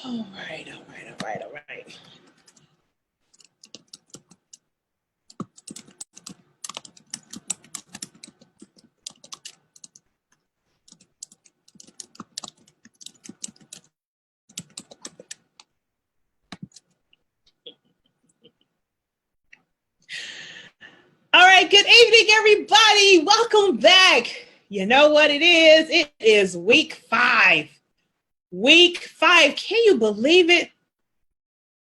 All right. All right, good evening, everybody. Welcome back. You know what it is? It is week 5. Week 5. Can you believe it?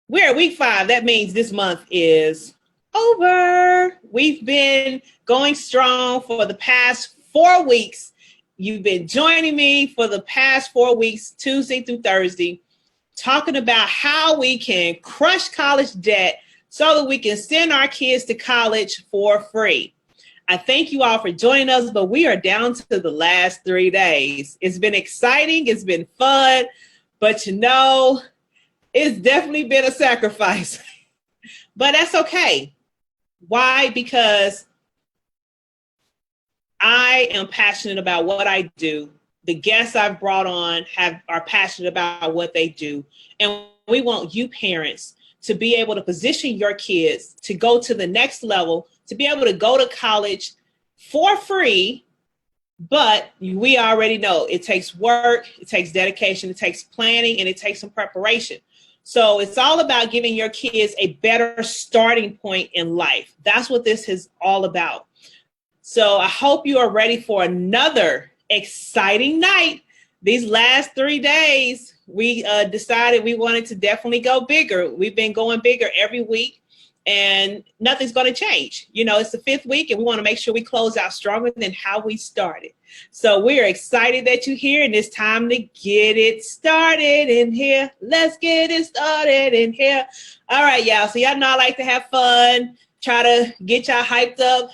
We're at week 5. That means this month is over. We've been going strong for the past 4 weeks. You've been joining me for the past 4 weeks, Tuesday through Thursday, talking about how we can crush college debt so that we can send our kids to college for free. I thank you all for joining us, but we are down to the last 3 days. It's been exciting. It's been fun, but it's definitely been a sacrifice, but that's okay. Why? Because I am passionate about what I do. The guests I've brought on are passionate about what they do. And we want you parents to be able to position your kids to go to the next level, to be able to go to college for free. But we already know it takes work, it takes dedication, it takes planning, and it takes some preparation. So it's all about giving your kids a better starting point in life. That's what this is all about. So I hope you are ready for another exciting night. These last 3 days, we decided we wanted to definitely go bigger. We've been going bigger every week, and nothing's going to change. It's the 5th week, and we want to make sure we close out stronger than how we started. So we're excited that you're here, and it's time to get it started in here. Let's get it started in here. All right, y'all. So y'all know I like to have fun, try to get y'all hyped up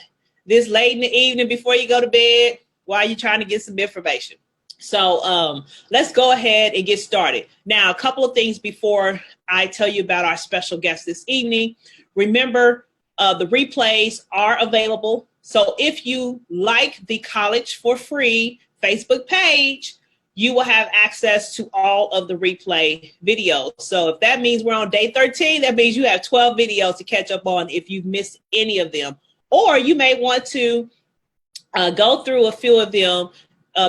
this late in the evening before you go to bed while you're trying to get some information. So let's go ahead and get started. Now, a couple of things before I tell you about our special guest this evening. Remember, the replays are available. So if you like the College for Free Facebook page, you will have access to all of the replay videos. So if that means we're on day 13, that means you have 12 videos to catch up on if you've missed any of them. Or you may want to go through a few of them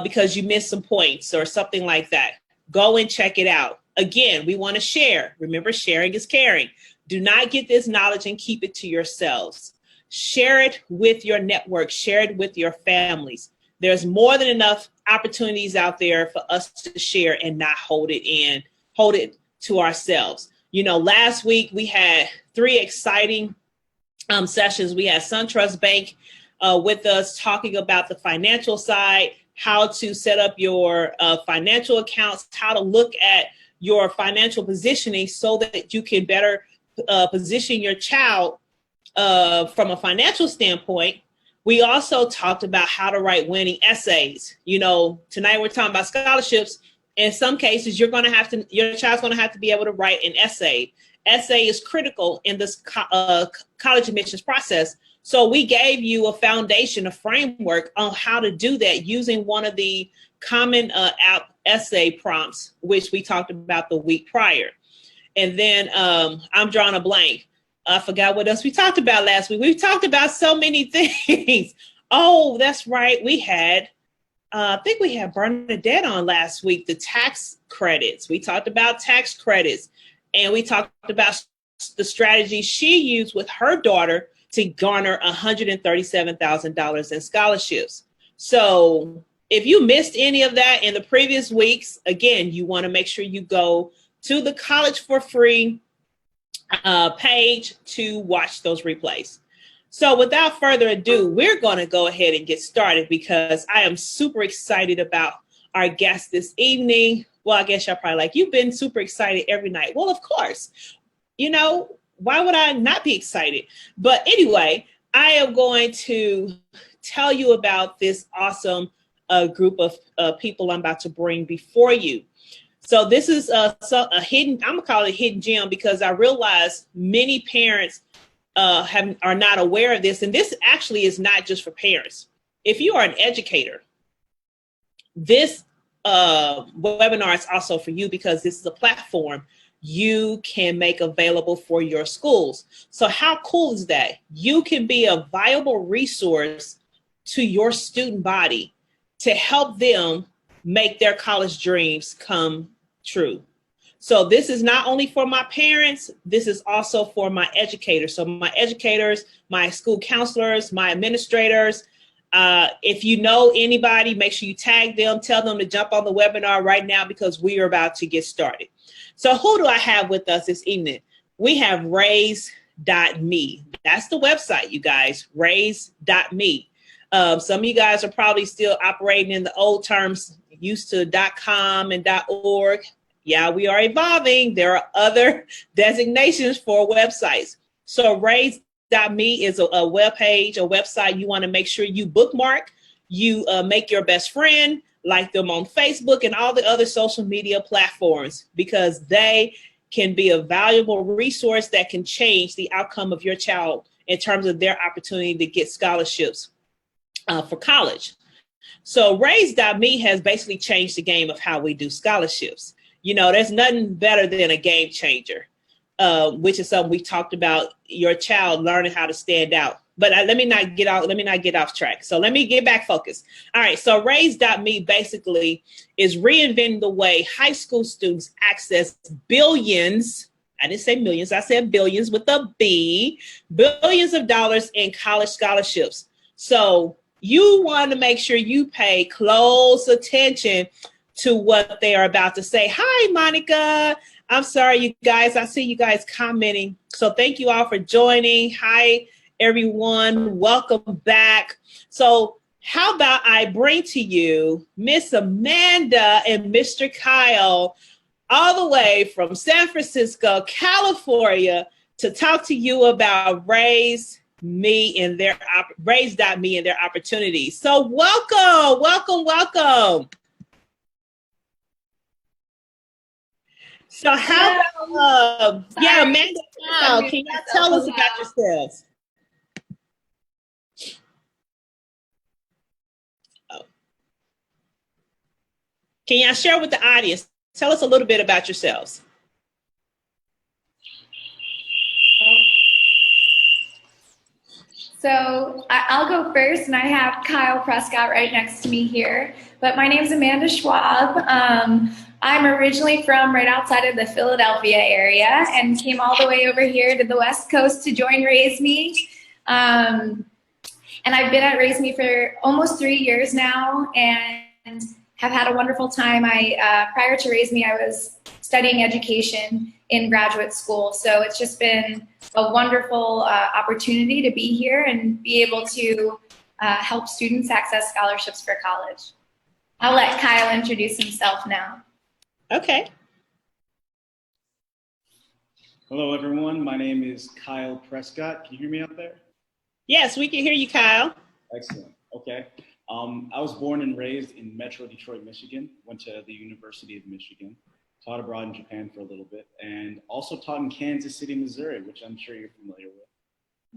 because you missed some points or something like that. Go and check it out. Again, we want to share. Remember, sharing is caring. Do not get this knowledge and keep it to yourselves. Share it with your network. Share it with your families. There's more than enough opportunities out there for us to share and not hold it to ourselves. Last week we had 3 exciting sessions. We had SunTrust Bank with us talking about the financial side, how to set up your financial accounts, how to look at your financial positioning so that you can better position your child from a financial standpoint. We also talked about how to write winning essays. Tonight we're talking about scholarships. In some cases, your child's going to have to be able to write an essay. Essay is critical in this college admissions process. So we gave you a foundation, a framework on how to do that using one of the common app essay prompts, which we talked about the week prior. And then I'm drawing a blank. I forgot what else we talked about last week. We talked about so many things. Oh, that's right. I think we had Bernadette on last week, the tax credits. We talked about tax credits, and we talked about the strategy she used with her daughter to garner $137,000 in scholarships. So if you missed any of that in the previous weeks, again, you want to make sure you go to the College for Free page to watch those replays. So without further ado, we're going to go ahead and get started because I am super excited about our guest this evening. Well, I guess y'all probably like, you've been super excited every night. Well, of course, why would I not be excited? But anyway, I am going to tell you about this awesome group of people I'm about to bring before you. So this is a hidden, I'm going to call it a hidden gem because I realize many parents are not aware of this. And this actually is not just for parents. If you are an educator, this webinar is also for you because this is a platform you can make available for your schools. So how cool is that? You can be a viable resource to your student body to help them make their college dreams come true. So this is not only for my parents, this is also for my educators. So my educators, my school counselors, my administrators, if you know anybody, make sure you tag them, tell them to jump on the webinar right now because we are about to get started. So who do I have with us this evening? We have raise.me. That's the website, you guys, raise.me. Some of you guys are probably still operating in the old terms, used to .com and .org. Yeah, we are evolving. There are other designations for websites. So raise.me is a web page, a website you want to make sure you bookmark, you make your best friend, like them on Facebook and all the other social media platforms, because they can be a valuable resource that can change the outcome of your child in terms of their opportunity to get scholarships for college. So raise.me has basically changed the game of how we do scholarships. You know, there's nothing better than a game changer, which is something we talked about, your child learning how to stand out. But let me not get off track. So let me get back focused. All right. So raise.me basically is reinventing the way high school students access billions. I didn't say millions. I said billions with a B, billions of dollars in college scholarships. So you want to make sure you pay close attention to what they are about to say. Hi, Monica. I'm sorry, you guys. I see you guys commenting. So thank you all for joining. Hi, everyone. Welcome back. So how about I bring to you Miss Amanda and Mr. Kyle all the way from San Francisco, California, to talk to you about raise.me and their opportunities. So welcome. So how about, Amanda, Kyle, can you tell us about yourselves? Can y'all share with the audience? Tell us a little bit about yourselves. So I'll go first, and I have Kyle Prescott right next to me here. But my name's Amanda Schwab. I'm originally from right outside of the Philadelphia area and came all the way over here to the West Coast to join RaiseMe. And I've been at RaiseMe for almost 3 years now and have had a wonderful time. Prior to RaiseMe, I was studying education in graduate school. So it's just been a wonderful opportunity to be here and be able to help students access scholarships for college. I'll let Kyle introduce himself now. Okay. Hello, everyone. My name is Kyle Prescott. Can you hear me out there? Yes, we can hear you, Kyle. Excellent. Okay. I was born and raised in Metro Detroit, Michigan. Went to the University of Michigan. Taught abroad in Japan for a little bit, and also taught in Kansas City, Missouri, which I'm sure you're familiar with.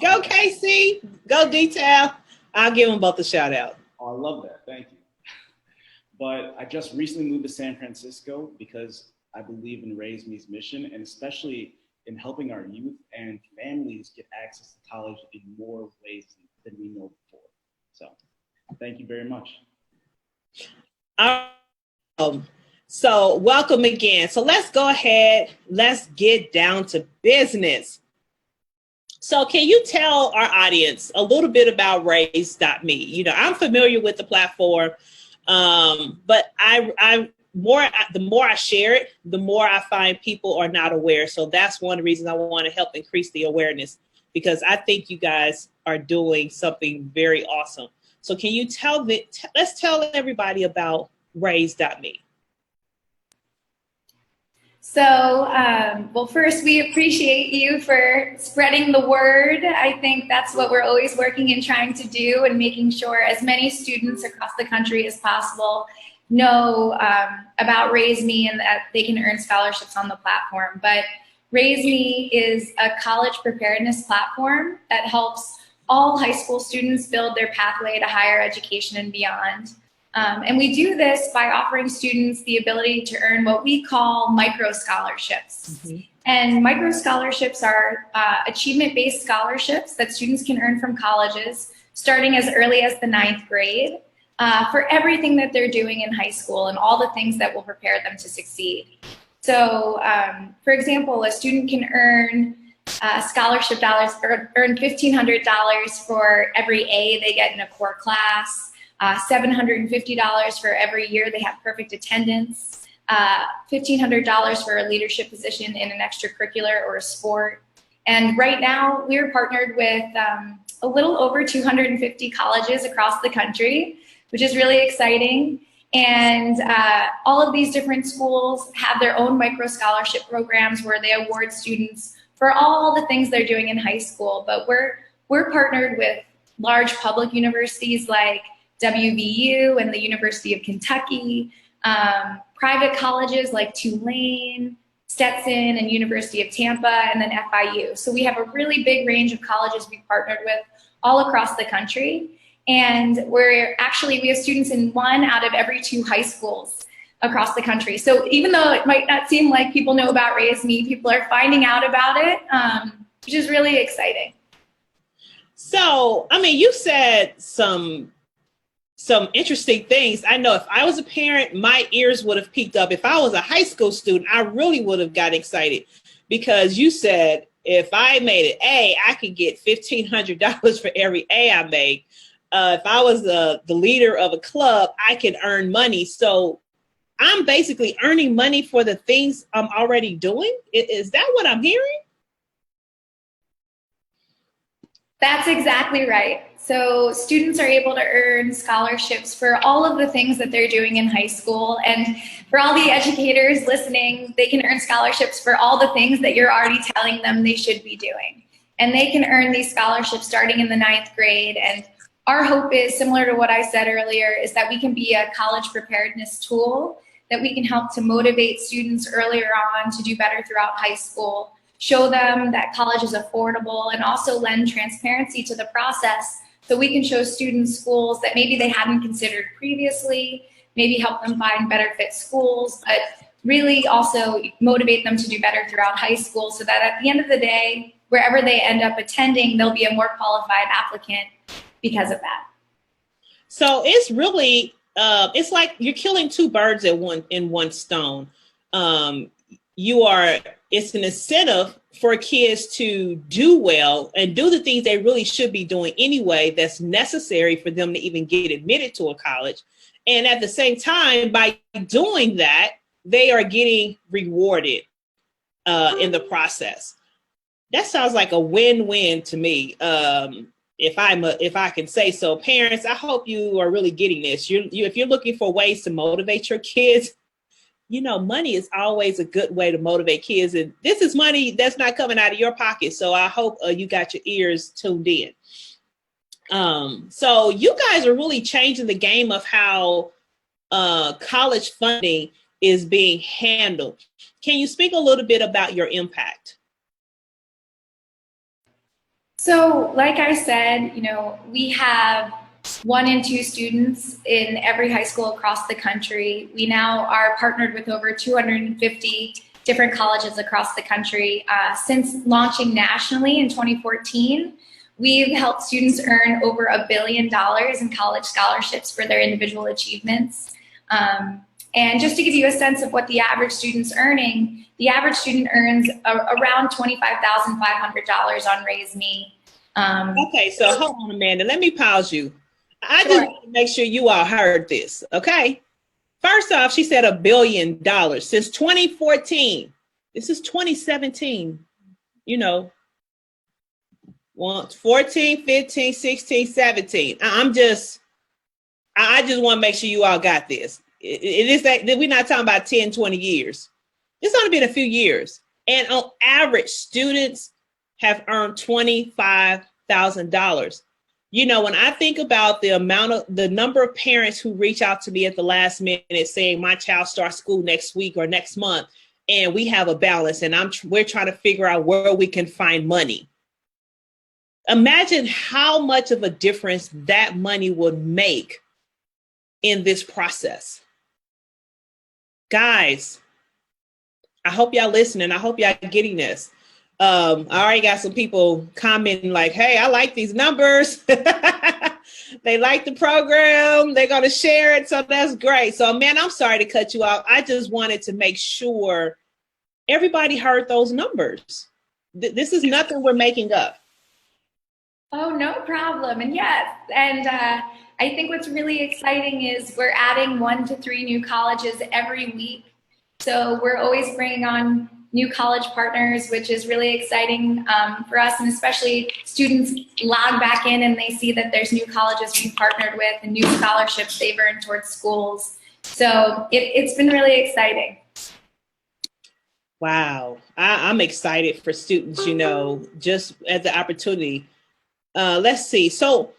Go KC. Go Detail. I'll give them both a shout out. Oh, I love that. Thank you. But I just recently moved to San Francisco because I believe in RaiseMe's mission, and especially in helping our youth and families get access to college in more ways than we know before. So thank you very much. So welcome again. So let's go ahead. Let's get down to business. So can you tell our audience a little bit about raise.me? You know, I'm familiar with the platform, but the more I share it, the more I find people are not aware. So that's one of the reasons I want to help increase the awareness, because I think you guys are doing something very awesome. So can you let's tell everybody about raise.me. So, well, first, we appreciate you for spreading the word. I think that's what we're always working and trying to do, and making sure as many students across the country as possible know about RaiseMe and that they can earn scholarships on the platform. But RaiseMe is a college preparedness platform that helps all high school students build their pathway to higher education and beyond. And we do this by offering students the ability to earn what we call micro scholarships. Mm-hmm. And micro scholarships are achievement-based scholarships that students can earn from colleges starting as early as the 9th grade for everything that they're doing in high school and all the things that will prepare them to succeed. So, for example, a student can earn scholarship dollars, or earn $1,500 for every A they get in a core class, $750 for every year they have perfect attendance, $1,500 for a leadership position in an extracurricular or a sport. And right now we're partnered with a little over 250 colleges across the country, which is really exciting. And all of these different schools have their own micro scholarship programs where they award students for all the things they're doing in high school. But we're partnered with large public universities like WVU and the University of Kentucky, private colleges like Tulane, Stetson, and University of Tampa, and then FIU. So we have a really big range of colleges we've partnered with all across the country. And we have students in 1 out of every 2 high schools across the country. So even though it might not seem like people know about RaiseMe, people are finding out about it, which is really exciting. So, I mean, you said some interesting things. I know if I was a parent, my ears would have peaked up. If I was a high school student, I really would have got excited, because you said if I made an A, I could get $1,500 for every A I made. If I was the leader of a club, I could earn money. So I'm basically earning money for the things I'm already doing. Is that what I'm hearing? That's exactly right. So students are able to earn scholarships for all of the things that they're doing in high school. And for all the educators listening, they can earn scholarships for all the things that you're already telling them they should be doing. And they can earn these scholarships starting in the 9th grade. And our hope is, similar to what I said earlier, is that we can be a college preparedness tool, that we can help to motivate students earlier on to do better throughout high school, show them that college is affordable, and also lend transparency to the process so we can show students schools that maybe they hadn't considered previously, maybe help them find better fit schools, but really also motivate them to do better throughout high school so that at the end of the day, wherever they end up attending, they'll be a more qualified applicant because of that. So it's really, it's like you're killing 2 birds in one stone. It's an incentive for kids to do well and do the things they really should be doing anyway that's necessary for them to even get admitted to a college. And at the same time, by doing that, they are getting rewarded in the process. That sounds like a win-win to me. If I can say so. Parents, I hope you are really getting this. If you're looking for ways to motivate your kids, money is always a good way to motivate kids. And this is money that's not coming out of your pocket. So I hope you got your ears tuned in. So you guys are really changing the game of how college funding is being handled. Can you speak a little bit about your impact? So like I said, we have 1 in 2 students in every high school across the country. We now are partnered with over 250 different colleges across the country. Since launching nationally in 2014, we've helped students earn over $1 billion in college scholarships for their individual achievements. And just to give you a sense of what the average student's earning, the average student earns around $25,500 on RaiseMe. Okay, so hold on, Amanda. Let me pause you. I just want to make sure you all heard this, okay? First off, she said $1 billion since 2014. This is 2017, 14, 15, 16, 17. I just want to make sure you all got this. It is that we're not talking about 10, 20 years. It's only been a few years. And on average, students have earned $25,000. When I think about the number of parents who reach out to me at the last minute saying my child starts school next week or next month, and we have a balance, and we're trying to figure out where we can find money. Imagine how much of a difference that money would make in this process. Guys, I hope y'all listening. I hope y'all getting this. I already got some people commenting like, hey, I like these numbers. They like the program. They're going to share it. So that's great. So, man, I'm sorry to cut you off. I just wanted to make sure everybody heard those numbers. This is nothing we're making up. Oh, no problem. And yes, and I think what's really exciting is we're adding 1 to 3 new colleges every week. So we're always bringing on new college partners, which is really exciting for us, and especially students log back in and they see that there's new colleges we've partnered with and new scholarships they've earned towards schools. So it's been really exciting. Wow. I'm excited for students, just as the opportunity. Let's see. So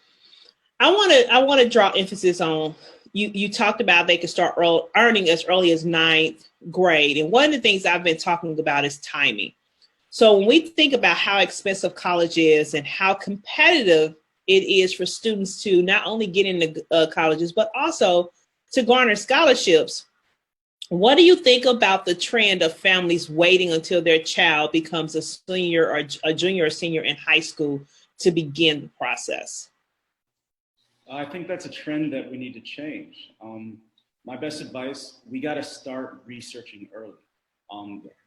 I want to draw emphasis on, you talked about they could start earning as early as 9th grade. And one of the things I've been talking about is timing. So when we think about how expensive college is and how competitive it is for students to not only get into colleges, but also to garner scholarships, what do you think about the trend of families waiting until their child becomes a senior or a junior or senior in high school to begin the process? I think that's a trend that we need to change. My best advice, we got to start researching early.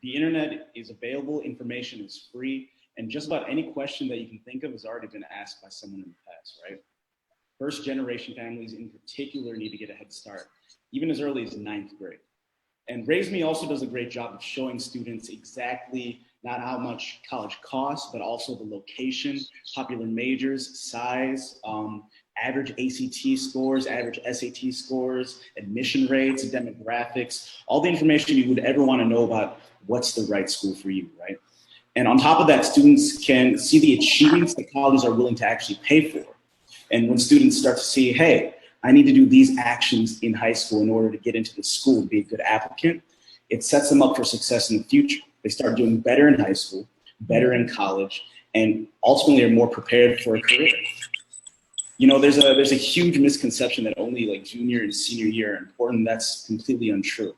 The internet is available, information is free, and just about any question that you can think of has already been asked by someone in the past, right? First generation families in particular need to get a head start, even as early as 9th grade. And RaiseMe also does a great job of showing students exactly not how much college costs, but also the location, popular majors, size, average ACT scores, average SAT scores, admission rates, demographics, all the information you would ever want to know about what's the right school for you, right? And on top of that, students can see the achievements that colleges are willing to actually pay for. And when students start to see, hey, I need to do these actions in high school in order to get into the school and be a good applicant, it sets them up for success in the future. They start doing better in high school, better in college, and ultimately are more prepared for a career. There's a huge misconception that only like junior and senior year are important. That's completely untrue.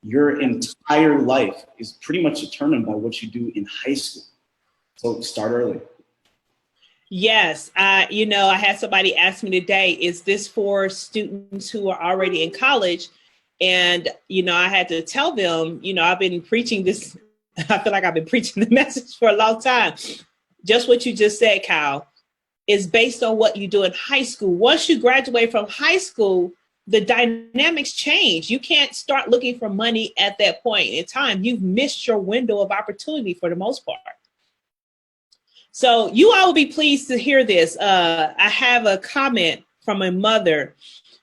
Your entire life is pretty much determined by what you do in high school. So start early. Yes. I had somebody ask me today, is this for students who are already in college? And, I had to tell them, I've been preaching this. I feel like I've been preaching the message for a long time. Just what you just said, Kyle, is based on what you do in high school. Once you graduate from high school, the dynamics change. You can't start looking for money at that point in time. You've missed your window of opportunity for the most part. So you all will be pleased to hear this. I have a comment from a mother.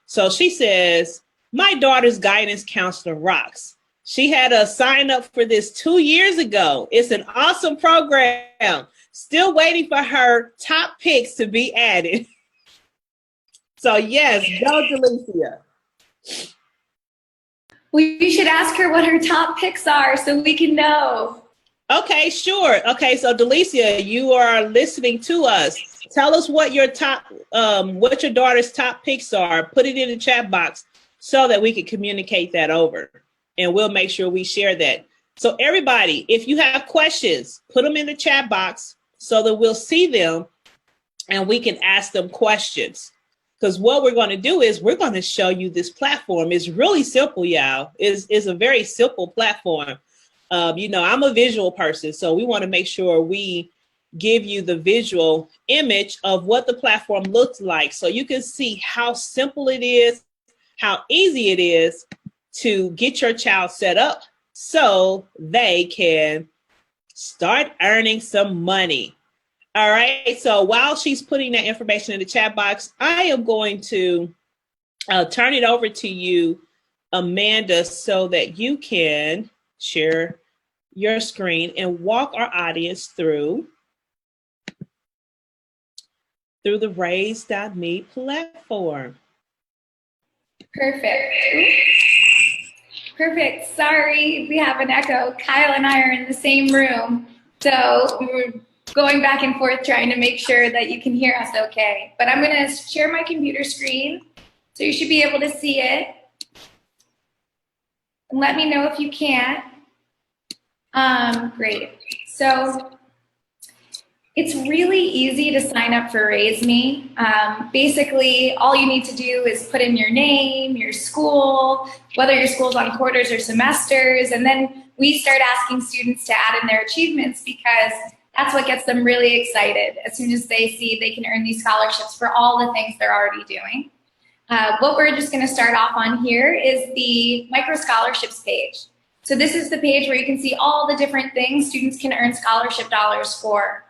So she says, my daughter's guidance counselor rocks. She had a sign up for this 2 years ago. It's an awesome program. Still waiting for her top picks to be added. So yes, go Delicia. Well, you should ask her what her top picks are so we can know. Okay, sure. Okay, so Delicia, you are listening to us. Tell us what your daughter's top picks are. Put it in the chat box so that we can communicate that over. And we'll make sure we share that. So everybody, if you have questions, put them in the chat box so that we'll see them and we can ask them questions. Because what we're going to do is we're going to show you this platform. It's really simple, y'all. It's a very simple platform. I'm a visual person, so we want to make sure we give you the visual image of what the platform looks like so you can see how simple it is, how easy it is to get your child set up so they can start earning some money. All right. So while she's putting that information in the chat box, I am going to turn it over to you, Amanda, so that you can share your screen and walk our audience through the Raise.me platform. Perfect. Perfect. Sorry, we have an echo. Kyle and I are in the same room, so we're going back and forth trying to make sure that you can hear us okay. But I'm going to share my computer screen So you should be able to see it. And let me know if you can't. Great. So it's really easy to sign up for RaiseMe. Basically, all you need to do is put in your name, your school, whether your school's on quarters or semesters, and then we start asking students to add in their achievements because that's what gets them really excited as soon as they see they can earn these scholarships for all the things they're already doing. What we're just going to start off on here is the micro scholarships page. So this is the page where you can see all the different things students can earn scholarship dollars for.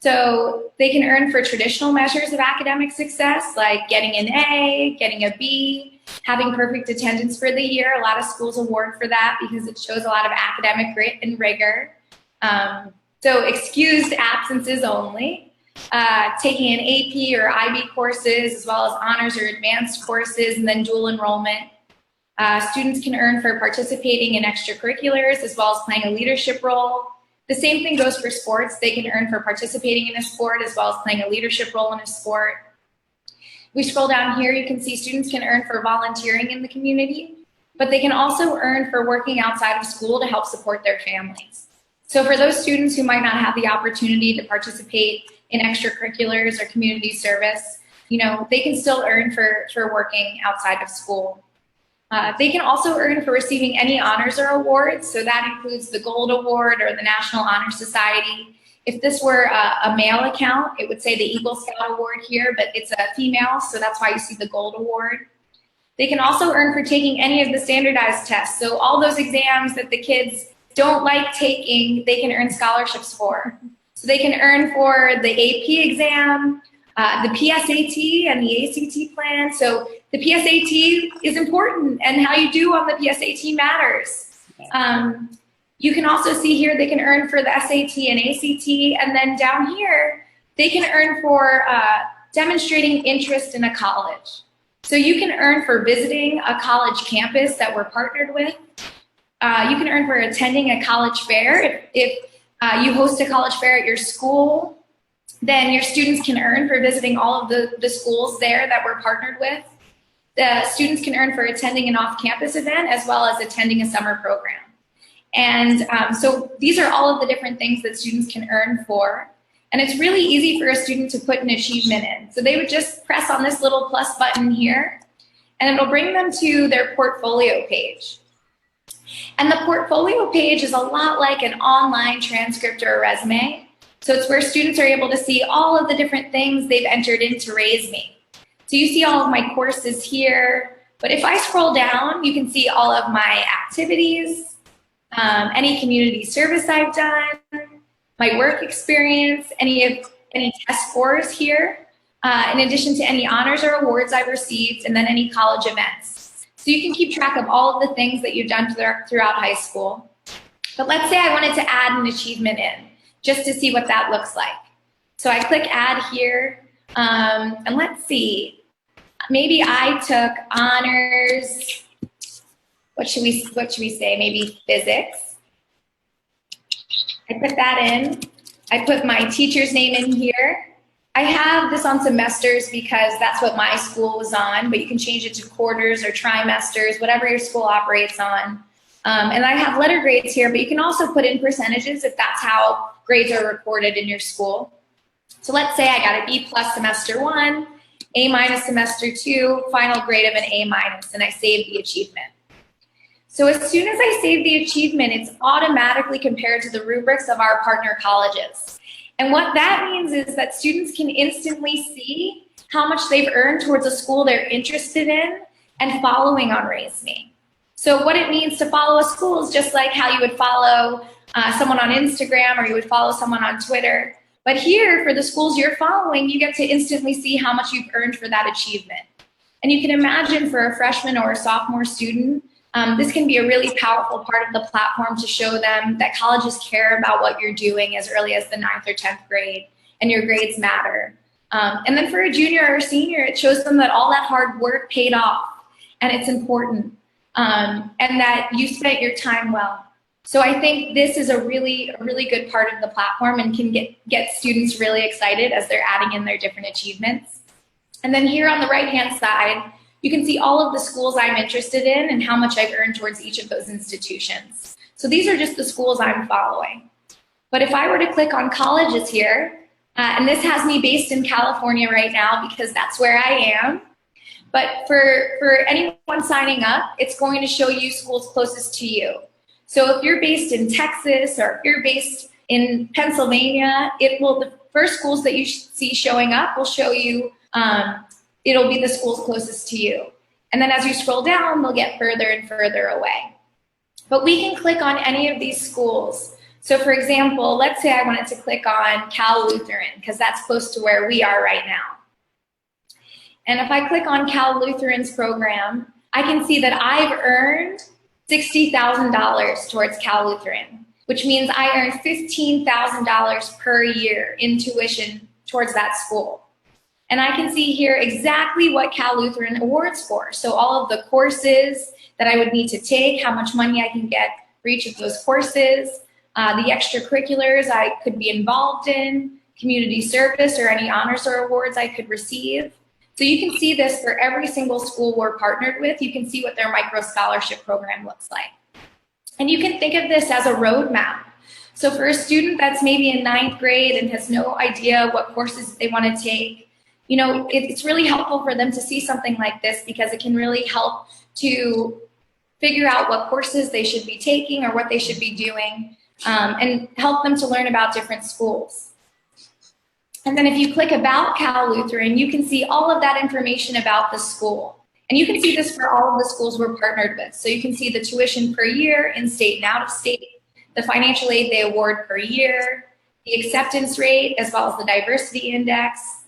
So they can earn for traditional measures of academic success, like getting an A, getting a B, having perfect attendance for the year. A lot of schools award for that because it shows a lot of academic grit and rigor. So excused absences only, taking an AP or IB courses, as well as honors or advanced courses, and then dual enrollment. Students can earn for participating in extracurriculars, as well as playing a leadership role. The same thing goes for sports. They can earn for participating in a sport, as well as playing a leadership role in a sport. We scroll down here, you can see students can earn for volunteering in the community, but they can also earn for working outside of school to help support their families. So for those students who might not have the opportunity to participate in extracurriculars or community service, they can still earn for working outside of school. They can also earn for receiving any honors or awards. So that includes the Gold Award or the National Honor Society. If this were a male account, it would say the Eagle Scout Award here, but it's a female, so that's why you see the Gold Award. They can also earn for taking any of the standardized tests. So all those exams that the kids don't like taking, they can earn scholarships for. So they can earn for the AP exam, the PSAT and the ACT plan. So the PSAT is important, and how you do on the PSAT matters. You can also see here they can earn for the SAT and ACT, and then down here, they can earn for demonstrating interest in a college. So you can earn for visiting a college campus that we're partnered with. You can earn for attending a college fair. If you host a college fair at your school, then your students can earn for visiting all of the schools there that we're partnered with. The students can earn for attending an off-campus event as well as attending a summer program. And so these are all of the different things that students can earn for. And it's really easy for a student to put an achievement in. So they would just press on this little plus button here, and it'll bring them to their portfolio page. And the portfolio page is a lot like an online transcript or a resume. So it's where students are able to see all of the different things they've entered into RaiseMe. So you see all of my courses here, but if I scroll down, you can see all of my activities, any community service I've done, my work experience, any test scores here, in addition to any honors or awards I've received, and then any college events. So you can keep track of all of the things that you've done throughout high school. But let's say I wanted to add an achievement in, just to see what that looks like. So I click add here, and let's see. Maybe I took honors, what should we say, maybe physics. I put that in. I put my teacher's name in here. I have this on semesters because that's what my school was on, but you can change it to quarters or trimesters, whatever your school operates on. And I have letter grades here, but you can also put in percentages if that's how grades are recorded in your school. So let's say I got a B+ semester 1, A- semester 2, final grade of an A-, and I save the achievement. So as soon as I save the achievement, it's automatically compared to the rubrics of our partner colleges. And what that means is that students can instantly see how much they've earned towards a school they're interested in and following on RaiseMe. So what it means to follow a school is just like how you would follow someone on Instagram or you would follow someone on Twitter. But here, for the schools you're following, you get to instantly see how much you've earned for that achievement. And you can imagine for a freshman or a sophomore student, this can be a really powerful part of the platform to show them that colleges care about what you're doing as early as the 9th or 10th grade, and your grades matter. And then for a junior or senior, it shows them that all that hard work paid off, and it's important, and that you spent your time well. So I think this is a really good part of the platform and can get students really excited as they're adding in their different achievements. And then here on the right-hand side, you can see all of the schools I'm interested in and how much I've earned towards each of those institutions. So these are just the schools I'm following. But if I were to click on colleges here, and this has me based in California right now because that's where I am. But for anyone signing up, it's going to show you schools closest to you. So if you're based in Texas or if you're based in Pennsylvania, the first schools that you see showing up will show you, it'll be the schools closest to you. And then as you scroll down, they'll get further and further away. But we can click on any of these schools. So for example, let's say I wanted to click on Cal Lutheran because that's close to where we are right now. And if I click on Cal Lutheran's program, I can see that I've earned $60,000 towards Cal Lutheran, which means I earned $15,000 per year in tuition towards that school. And I can see here exactly what Cal Lutheran awards for. So all of the courses that I would need to take, how much money I can get for each of those courses, the extracurriculars I could be involved in, community service or any honors or awards I could receive. So you can see this for every single school we're partnered with. You can see what their micro scholarship program looks like. And you can think of this as a roadmap. So for a student that's maybe in 9th grade and has no idea what courses they want to take, you know, it's really helpful for them to see something like this because it can really help to figure out what courses they should be taking or what they should be doing, and help them to learn about different schools. And then if you click About Cal Lutheran, you can see all of that information about the school. And you can see this for all of the schools we're partnered with. So you can see the tuition per year, in-state and out-of-state, the financial aid they award per year, the acceptance rate, as well as the diversity index,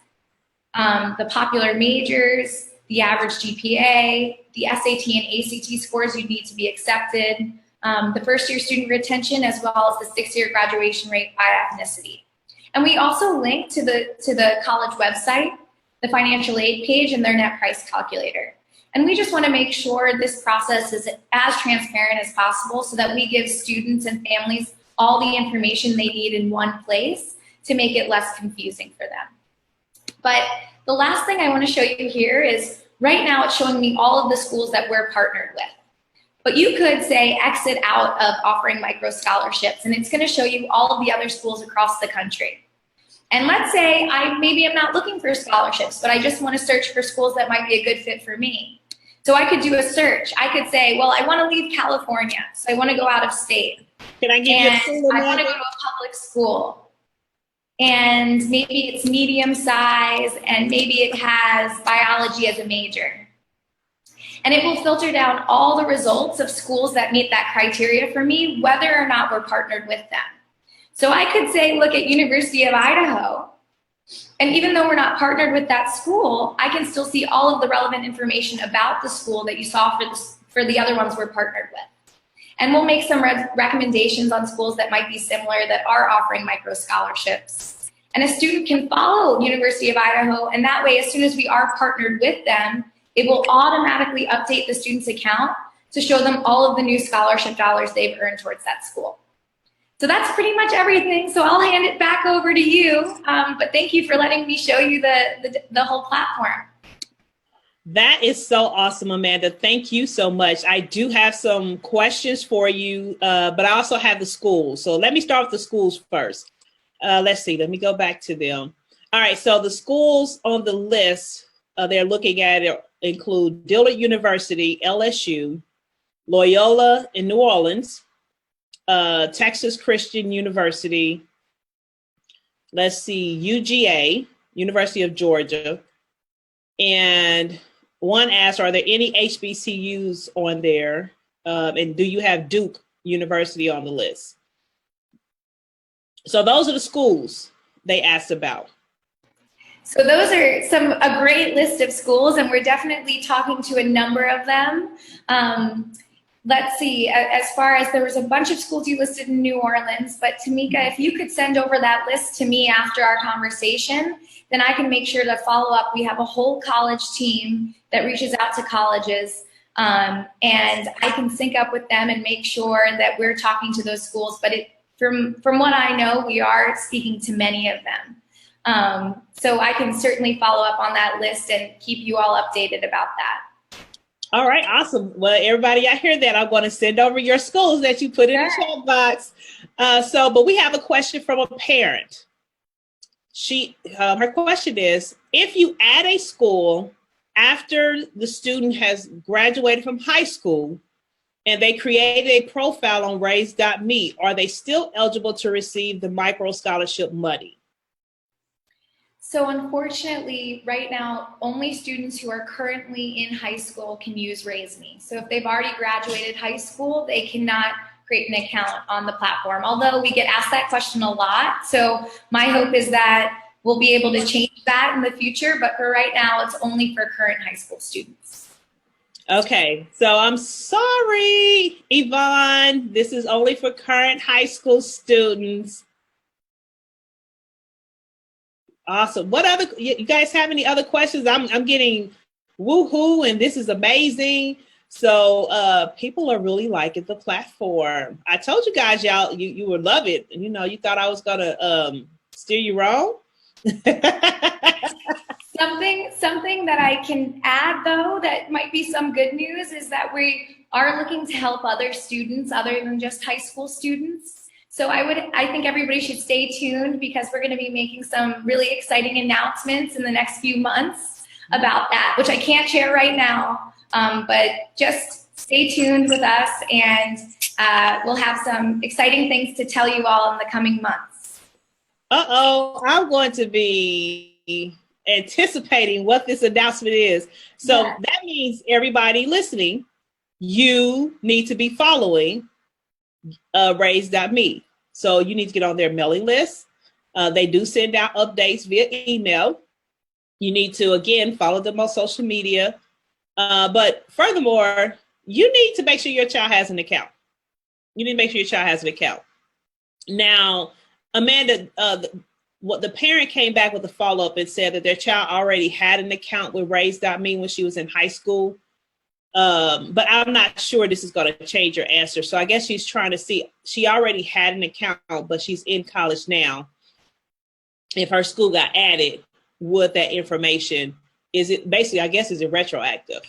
the popular majors, the average GPA, the SAT and ACT scores you need to be accepted, the first-year student retention, as well as the 6-year graduation rate by ethnicity. And we also link to the college website, the financial aid page, and their net price calculator. And we just want to make sure this process is as transparent as possible so that we give students and families all the information they need in one place to make it less confusing for them. But the last thing I want to show you here is right now it's showing me all of the schools that we're partnered with. But you could say exit out of offering micro scholarships and it's going to show you all of the other schools across the country. And let's say maybe I'm not looking for scholarships, but I just want to search for schools that might be a good fit for me. So I could do a search. I could say, well, I want to leave California, so I want to go out of state. Can I give you a school? I want to go to a public school. And maybe it's medium size, and maybe it has biology as a major. And it will filter down all the results of schools that meet that criteria for me, whether or not we're partnered with them. So I could say, look at University of Idaho, and even though we're not partnered with that school, I can still see all of the relevant information about the school that you saw for the other ones we're partnered with. And we'll make some recommendations on schools that might be similar that are offering micro scholarships. And a student can follow University of Idaho, and that way, as soon as we are partnered with them, it will automatically update the student's account to show them all of the new scholarship dollars they've earned towards that school. So that's pretty much everything. So I'll hand it back over to you. But thank you for letting me show you the whole platform. That is so awesome, Amanda. Thank you so much. I do have some questions for you, but I also have the schools. So let me start with the schools first. Let's see. Let me go back to them. All right. So the schools on the list they're looking at include Dillard University, LSU, Loyola in New Orleans, Texas Christian University, let's see, UGA, University of Georgia, and one asked, are there any HBCUs on there? And do you have Duke University on the list? So those are the schools they asked about. So those are a great list of schools, and we're definitely talking to a number of them. Let's see, as far as there was a bunch of schools you listed in New Orleans, but Tamika, if you could send over that list to me after our conversation, then I can make sure to follow up. We have a whole college team that reaches out to colleges, and I can sync up with them and make sure that we're talking to those schools. But from what I know, we are speaking to many of them. So I can certainly follow up on that list and keep you all updated about that. All right, awesome. Well, everybody, I hear that. I'm going to send over your schools that you put in the chat box. But we have a question from a parent. Her question is, if you add a school after the student has graduated from high school and they created a profile on raise.me, are they still eligible to receive the micro scholarship money? So unfortunately, right now, only students who are currently in high school can use RaiseMe. So if they've already graduated high school, they cannot create an account on the platform, although we get asked that question a lot. So my hope is that we'll be able to change that in the future, but for right now, it's only for current high school students. Okay, so I'm sorry, Yvonne. This is only for current high school students. Awesome. What other, you guys have any other questions? I'm getting woohoo, and this is amazing. So people are really liking the platform. I told you guys, y'all, you would love it. You know, you thought I was gonna steer you wrong. Something that I can add, though, that might be some good news is that we are looking to help other students other than just high school students. So I think everybody should stay tuned because we're going to be making some really exciting announcements in the next few months about that, which I can't share right now. But just stay tuned with us, and we'll have some exciting things to tell you all in the coming months. I'm going to be anticipating what this announcement is. So that means everybody listening, you need to be following raise.me. So you need to get on their mailing list. They do send out updates via email. You need to, again, follow them on social media. But furthermore, you need to make sure your child has an account. You need to make sure your child has an account. Now, Amanda, the parent came back with a follow-up and said that their child already had an account with raise.me when she was in high school. But I'm not sure this is going to change your answer. So I guess she's trying to see, she already had an account, but she's in college now. If her school got added, would that information, is it basically, I guess, is it retroactive?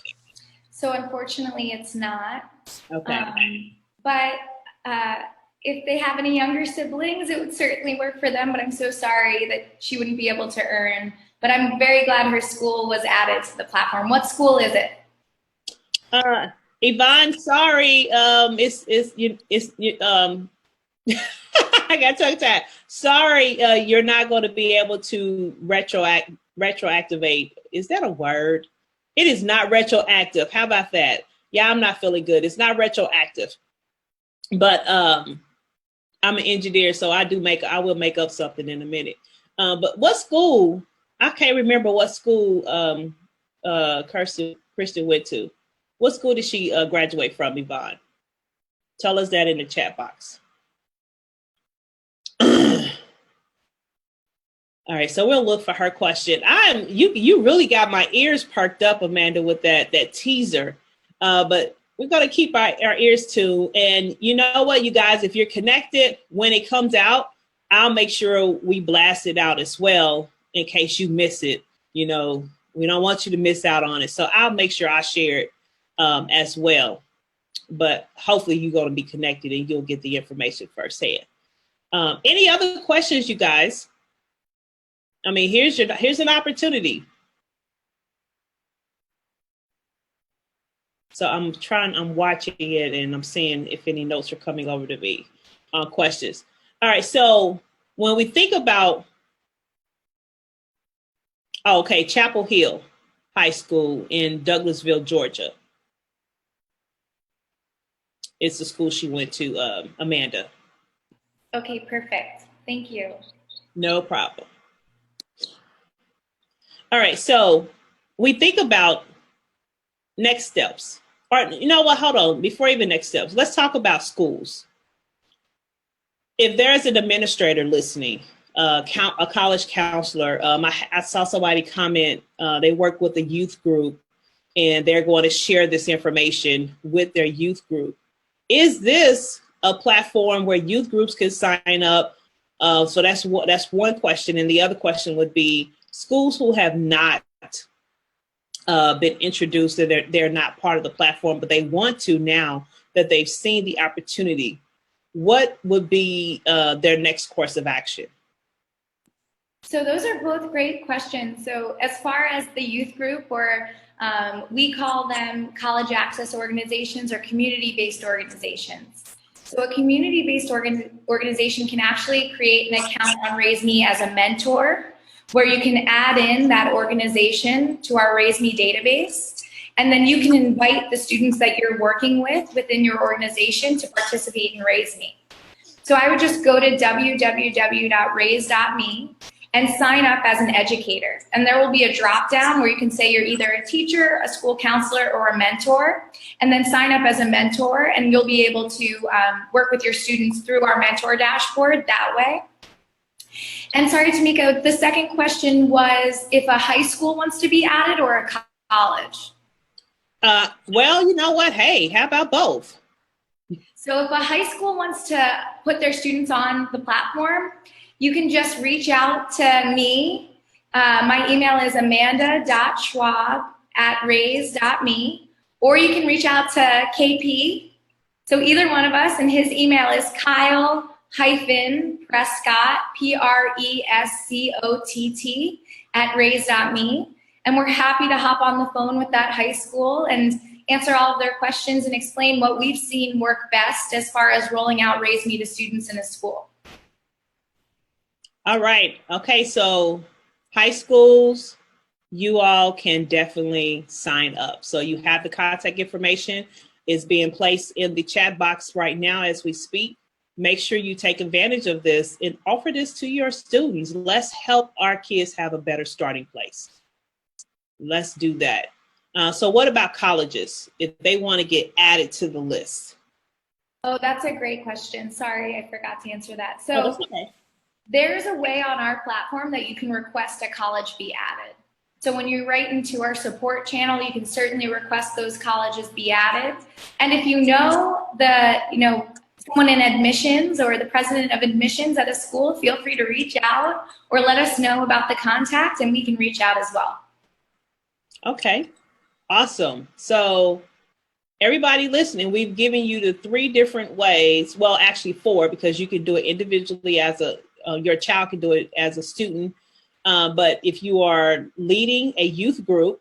So unfortunately, it's not. Okay. But if they have any younger siblings, it would certainly work for them, but I'm so sorry that she wouldn't be able to earn. But I'm very glad her school was added to the platform. What school is it? Yvonne, sorry. I got tongue-tied. Sorry, you're not going to be able to retroactivate. Is that a word? It is not retroactive. How about that? Yeah, I'm not feeling good. It's not retroactive. But I'm an engineer, so I will make up something in a minute. But what school? I can't remember what school Kristen went to. What school did she graduate from, Yvonne? Tell us that in the chat box. All right, so we'll look for her question. You really got my ears perked up, Amanda, with that teaser. But we're gonna keep our ears tuned. And you know what, you guys, if you're connected when it comes out, I'll make sure we blast it out as well in case you miss it. You know, we don't want you to miss out on it. So I'll make sure I share it as well. But hopefully you're going to be connected and you'll get the information firsthand. Any other questions, you guys? I mean, here's an opportunity. So I'm watching it and I'm seeing if any notes are coming over to me. Questions. All right, so when we think about, Chapel Hill High School in Douglasville, Georgia. It's the school she went to, Amanda. Okay, perfect. Thank you. No problem. All right, so we think about next steps. Or you know what, hold on, before even next steps, let's talk about schools. If there's an administrator listening, a college counselor, I saw somebody comment, they work with a youth group and they're going to share this information with their youth group. Is this a platform where youth groups can sign up? So that's one question. And the other question would be schools who have not been introduced, that they're not part of the platform, but they want to now that they've seen the opportunity, what would be their next course of action? So those are both great questions. So as far as the youth group, or we call them college access organizations or community-based organizations. So a community-based organization can actually create an account on RaiseMe as a mentor, where you can add in that organization to our RaiseMe database. And then you can invite the students that you're working with within your organization to participate in RaiseMe. So I would just go to www.raise.me and sign up as an educator. And there will be a drop down where you can say you're either a teacher, a school counselor, or a mentor, and then sign up as a mentor, and you'll be able to work with your students through our mentor dashboard that way. And sorry, Tamika, the second question was if a high school wants to be added or a college? Well, you know what? Hey, how about both? So if a high school wants to put their students on the platform, you can just reach out to me. My email is amanda.schwab@raise.me, or you can reach out to KP. So either one of us, and his email is Kyle-Prescott, Prescott, @raise.me. And we're happy to hop on the phone with that high school and answer all of their questions and explain what we've seen work best as far as rolling out RaiseMe to students in a school. All right. Okay. So high schools, you all can definitely sign up. So you have the contact information is being placed in the chat box right now as we speak. Make sure you take advantage of this and offer this to your students. Let's help our kids have a better starting place. Let's do that. So what about colleges, if they want to get added to the list? Oh, that's a great question. Sorry, I forgot to answer that. So okay. There's a way on our platform that you can request a college be added. So when you write into our support channel, you can certainly request those colleges be added. And if you know someone in admissions or the president of admissions at a school, feel free to reach out or let us know about the contact and we can reach out as well. Okay, awesome. So everybody listening, we've given you the 3 different ways, well, actually 4, because you can do it individually as your child can do it as a student. But if you are leading a youth group,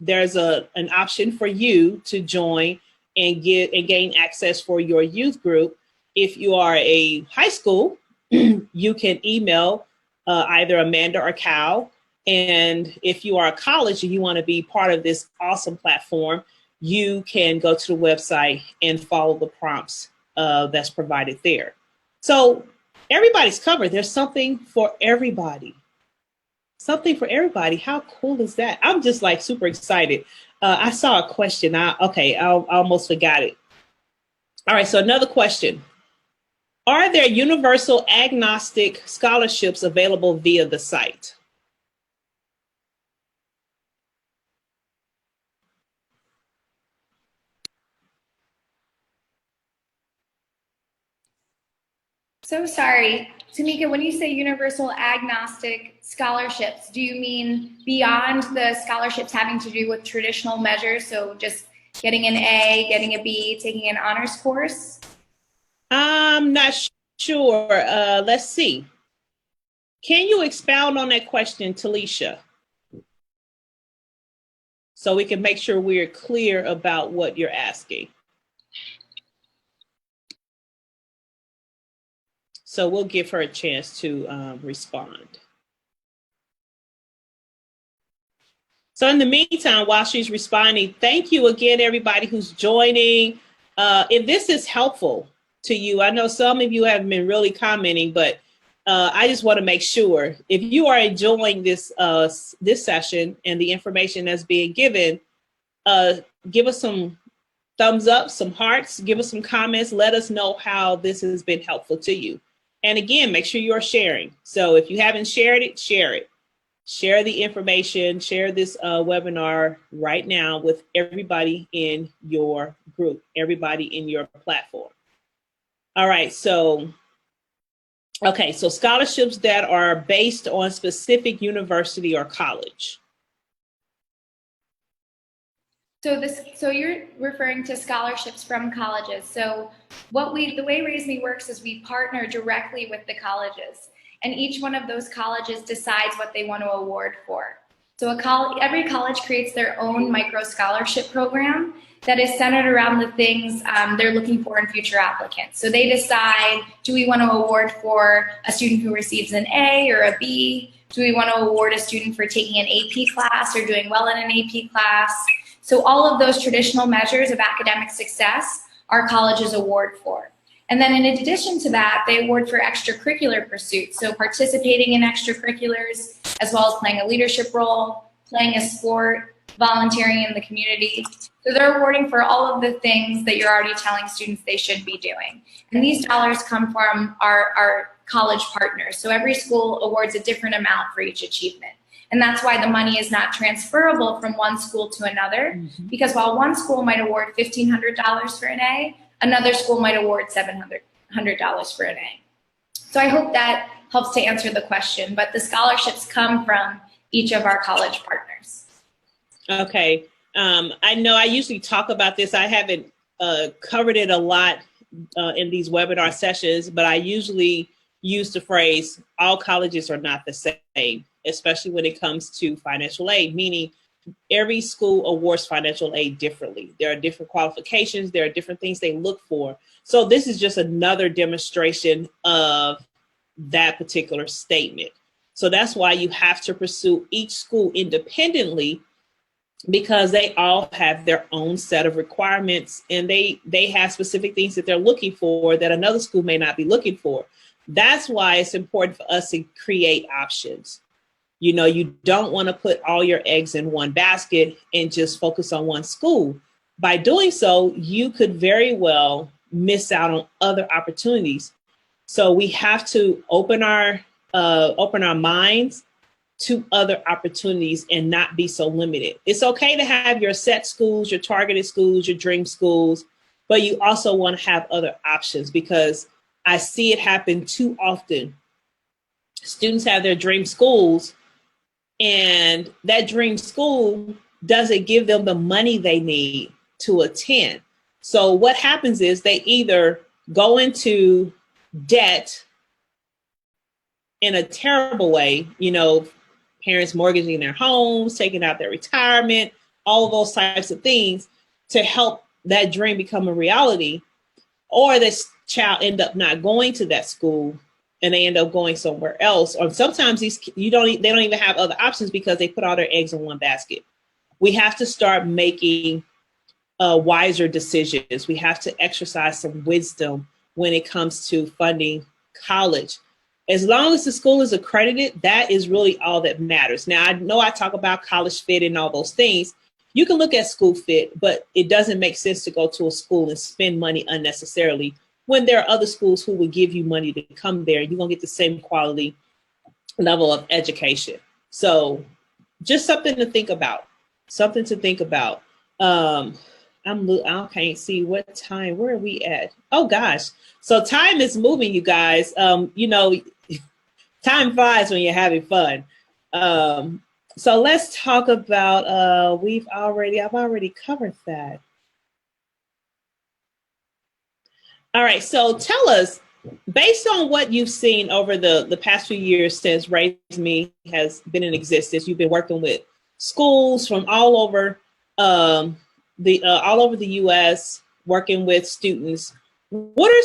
there's an option for you to join and gain access for your youth group. If you are a high school, you can email either Amanda or Cal. And if you are a college and you want to be part of this awesome platform, you can go to the website and follow the prompts that's provided there. So everybody's covered. There's something for everybody. Something for everybody. How cool is that? I'm just like super excited. I saw a question. I almost forgot it. All right, so another question. Are there universal agnostic scholarships available via the site? So sorry, Tamika, when you say universal agnostic scholarships, do you mean beyond the scholarships having to do with traditional measures? So just getting an A, getting a B, taking an honors course? I'm not sure. Let's see. Can you expound on that question, Talisha? So we can make sure we're clear about what you're asking. So we'll give her a chance to respond. So in the meantime, while she's responding, thank you again, everybody who's joining. If this is helpful to you, I know some of you have been really commenting, but I just want to make sure if you are enjoying this session and the information that's being given, give us some thumbs up, some hearts, give us some comments, let us know how this has been helpful to you. And again, make sure you're sharing. So if you haven't shared it, share it. Share the information, share this webinar right now with everybody in your group, everybody in your platform. All right, so scholarships that are based on specific university or college. So you're referring to scholarships from colleges. So the way RaiseMe works is we partner directly with the colleges, and each one of those colleges decides what they want to award for. So every college creates their own micro scholarship program that is centered around the things they're looking for in future applicants. So they decide, do we want to award for a student who receives an A or a B? Do we want to award a student for taking an AP class or doing well in an AP class? So all of those traditional measures of academic success, our colleges award for. And then in addition to that, they award for extracurricular pursuits. So participating in extracurriculars, as well as playing a leadership role, playing a sport, volunteering in the community. So they're awarding for all of the things that you're already telling students they should be doing. And these dollars come from our college partners. So every school awards a different amount for each achievement. And that's why the money is not transferable from one school to another, because while one school might award $1,500 for an A, another school might award $700 for an A. So I hope that helps to answer the question, but the scholarships come from each of our college partners. Okay. I know I usually talk about this. I haven't covered it a lot in these webinar sessions, but I usually use the phrase, all colleges are not the same, especially when it comes to financial aid, meaning every school awards financial aid differently. There are different qualifications. There are different things they look for. So this is just another demonstration of that particular statement. So that's why you have to pursue each school independently, because they all have their own set of requirements, and they have specific things that they're looking for that another school may not be looking for. That's why it's important for us to create options. You know, you don't want to put all your eggs in one basket and just focus on one school. By doing so, you could very well miss out on other opportunities. So we have to open our minds to other opportunities and not be so limited. It's okay to have your set schools, your targeted schools, your dream schools, but you also want to have other options, because I see it happen too often. Students have their dream schools, and that dream school doesn't give them the money they need to attend. So what happens is they either go into debt in a terrible way, you know, parents mortgaging their homes, taking out their retirement, all of those types of things to help that dream become a reality, or this child end up not going to that school and they end up going somewhere else. Or sometimes they don't even have other options because they put all their eggs in one basket. We have to start making wiser decisions. We have to exercise some wisdom when it comes to funding college. As long as the school is accredited, that is really all that matters. Now, I know I talk about college fit and all those things. You can look at school fit, but it doesn't make sense to go to a school and spend money unnecessarily when there are other schools who will give you money to come there. You're going to get the same quality level of education. So just something to think about. I can't see what time. Where are we at? Oh, gosh. So time is moving, you guys. You know, time flies when you're having fun. So let's talk about, I've already covered that. All right, so tell us, based on what you've seen over the past few years since RaiseMe has been in existence, you've been working with schools from all over the U.S., working with students. What are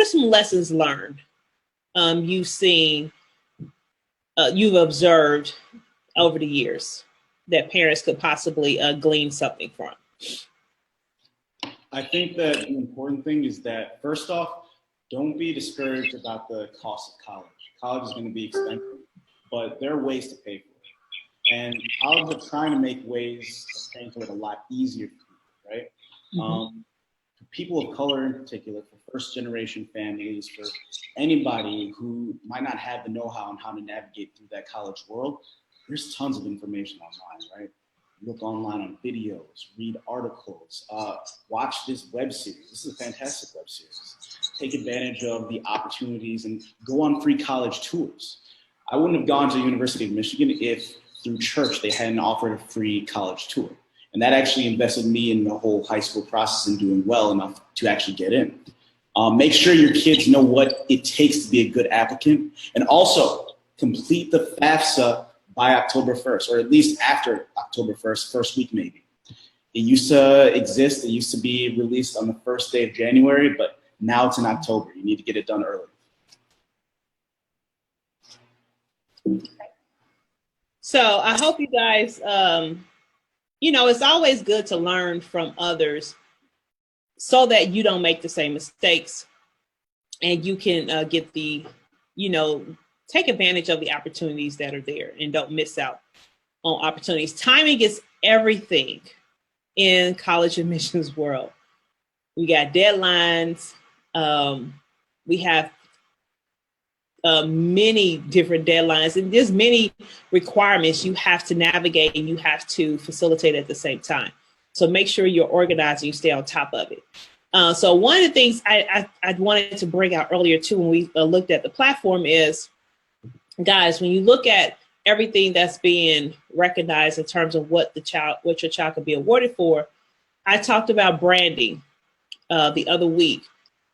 some lessons learned you've seen, you've observed over the years that parents could possibly glean something from? I think that the important thing is that, first off, don't be discouraged about the cost of college. College is going to be expensive, but there are ways to pay for it. And colleges are trying to make ways of paying for it a lot easier for people, right? Mm-hmm. For people of color in particular, for first-generation families, for anybody who might not have the know-how on how to navigate through that college world, there's tons of information online, right? Look online on videos, read articles, watch this web series. This is a fantastic web series. Take advantage of the opportunities and go on free college tours. I wouldn't have gone to the University of Michigan if through church they hadn't offered a free college tour. And that actually invested me in the whole high school process and doing well enough to actually get in. Make sure your kids know what it takes to be a good applicant, and also complete the FAFSA by October 1st, or at least after October 1st, first week maybe. It used to exist, it used to be released on the first day of January, but now it's in October. You need to get it done early. So I hope you guys, it's always good to learn from others so that you don't make the same mistakes and you can get the, take advantage of the opportunities that are there and don't miss out on opportunities. Timing is everything in college admissions world. We got deadlines. We have many different deadlines, and there's many requirements you have to navigate and you have to facilitate at the same time. So make sure you're organized and you stay on top of it. So one of the things I wanted to bring out earlier too, when we looked at the platform is, guys, when you look at everything that's being recognized in terms of what your child could be awarded for, I talked about branding the other week.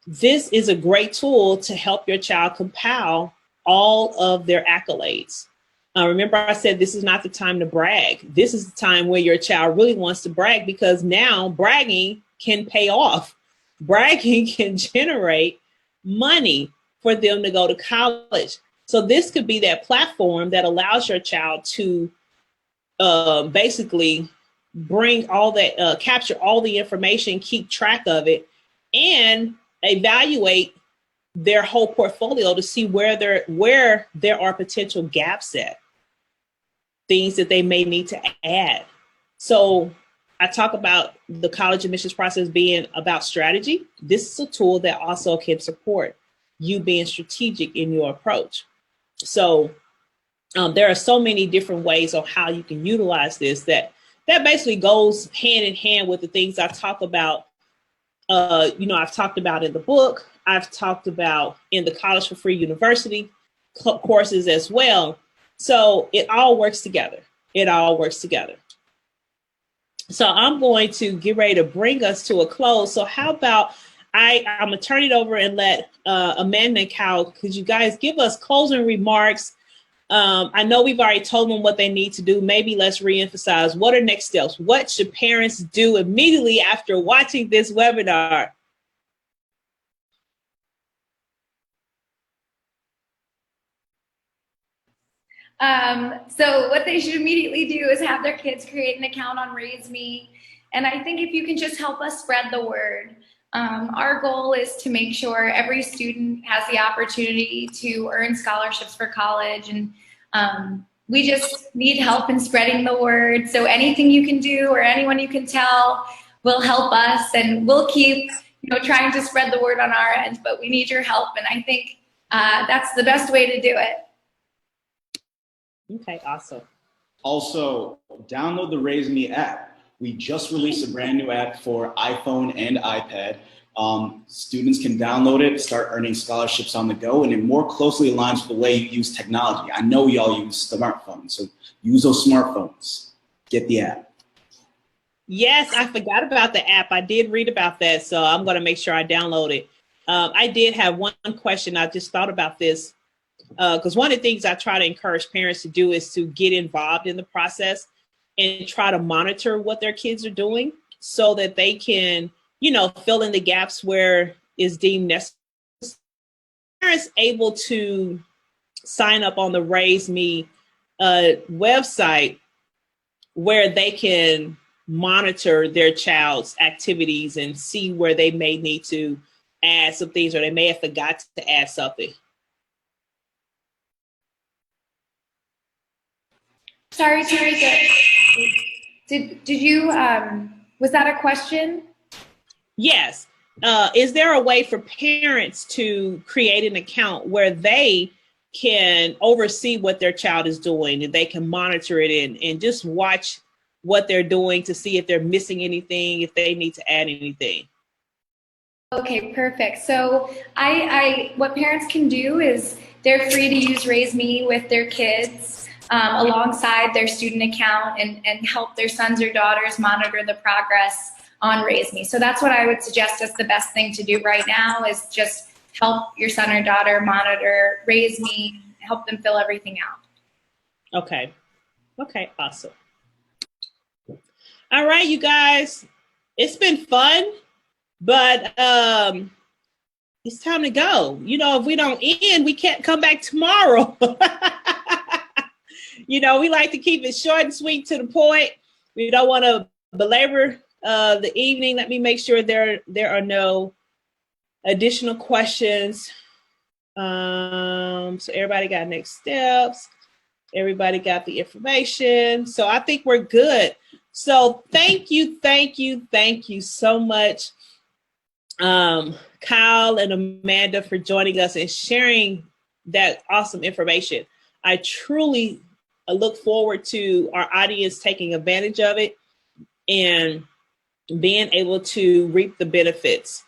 This is a great tool to help your child compile all of their accolades. Remember, I said this is not the time to brag. This is the time where your child really wants to brag, because now bragging can pay off. Bragging can generate money for them to go to college. So this could be that platform that allows your child to basically bring all that, capture all the information, keep track of it, and evaluate their whole portfolio to see where there are potential gaps at, things that they may need to add. So I talk about the college admissions process being about strategy. This is a tool that also can support you being strategic in your approach. So there are so many different ways on how you can utilize this that basically goes hand in hand with the things I talk about. I've talked about in the book. I've talked about in the College for Free University courses as well. So it all works together. It all works together. So I'm going to get ready to bring us to a close. So how about I'm going to turn it over and let Amanda and Kyle, could you guys give us closing remarks? I know we've already told them what they need to do. Maybe let's reemphasize. What are next steps? What should parents do immediately after watching this webinar? So what they should immediately do is have their kids create an account on RaiseMe. And I think if you can just help us spread the word. Our goal is to make sure every student has the opportunity to earn scholarships for college. And we just need help in spreading the word. So anything you can do or anyone you can tell will help us. And we'll keep trying to spread the word on our end. But we need your help. And I think that's the best way to do it. Okay, awesome. Also, download the RaiseMe app. We just released a brand new app for iPhone and iPad. Students can download it, start earning scholarships on the go, and it more closely aligns with the way you use technology. I know y'all use smartphones, so use those smartphones. Get the app. Yes, I forgot about the app. I did read about that, so I'm going to make sure I download it. I did have one question. I just thought about this. Because one of the things I try to encourage parents to do is to get involved in the process and try to monitor what their kids are doing so that they can, fill in the gaps where is deemed necessary. Parents able to sign up on the RaiseMe website where they can monitor their child's activities and see where they may need to add some things or they may have forgot to add something. Sorry, Tarika. Did you, was that a question? Yes. Is there a way for parents to create an account where they can oversee what their child is doing and they can monitor it and just watch what they're doing to see if they're missing anything, if they need to add anything? Okay, perfect. So what parents can do is they're free to use RaiseMe with their kids. alongside their student account and help their sons or daughters monitor the progress on RaiseMe. So that's what I would suggest as the best thing to do right now, is just help your son or daughter monitor RaiseMe, help them fill everything out. Okay. Okay, awesome. All right, you guys, it's been fun, but it's time to go. You know, if we don't end, we can't come back tomorrow. You know, we like to keep it short and sweet to the point. We don't want to belabor the evening. Let me make sure there are no additional questions. So everybody got next steps. Everybody got the information. So I think we're good. So thank you so much, Kyle and Amanda, for joining us and sharing that awesome information. I truly look forward to our audience taking advantage of it and being able to reap the benefits.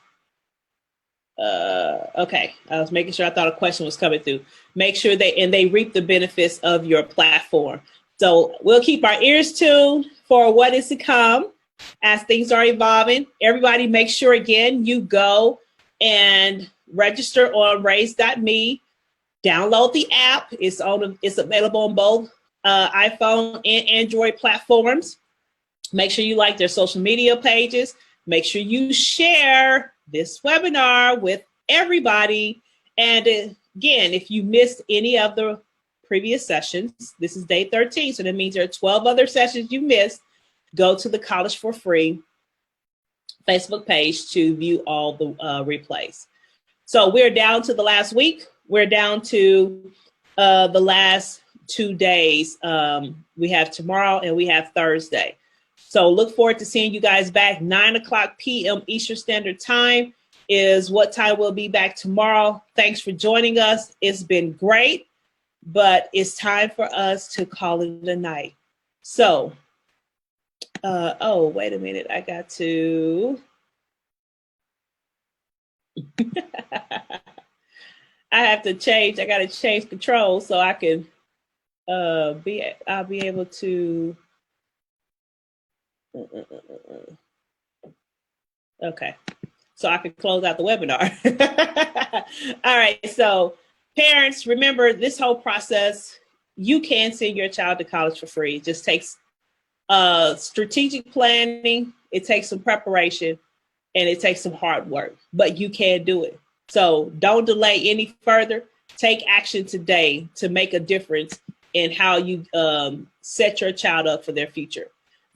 Okay, I was making sure. I thought a question was coming through. Make sure they reap the benefits of your platform. So we'll keep our ears tuned for what is to come as things are evolving. Everybody make sure, again, you go and register on raise.me. Download the app. It's available on both iPhone and Android platforms. Make sure you like their social media pages. Make sure you share this webinar with everybody. And again, if you missed any of the previous sessions, this is day 13, so that means there are 12 other sessions you missed. Go to the College for Free Facebook page to view all the replays. So we're down to the last week. We're down to the last 2 days. We have tomorrow and we have Thursday. So look forward to seeing you guys back. 9:00 p.m. Eastern Standard Time is what time we'll be back tomorrow. Thanks for joining us. It's been great, but it's time for us to call it a night. So, oh, wait a minute. I got to. I have to change. I got to change controls so I can I'll be able to. Okay, so I can close out the webinar. All right, so parents, remember this whole process, you can send your child to college for free. It just takes strategic planning, it takes some preparation, and it takes some hard work, but you can do it. So don't delay any further. Take action today to make a difference in how you set your child up for their future.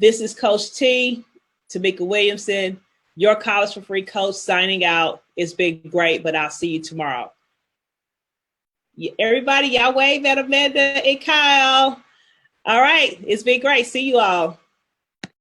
This is Coach T, Tamika Williamson, your College for Free coach, signing out. It's been great, but I'll see you tomorrow. Everybody, y'all wave at Amanda and Kyle. All right, it's been great. See you all.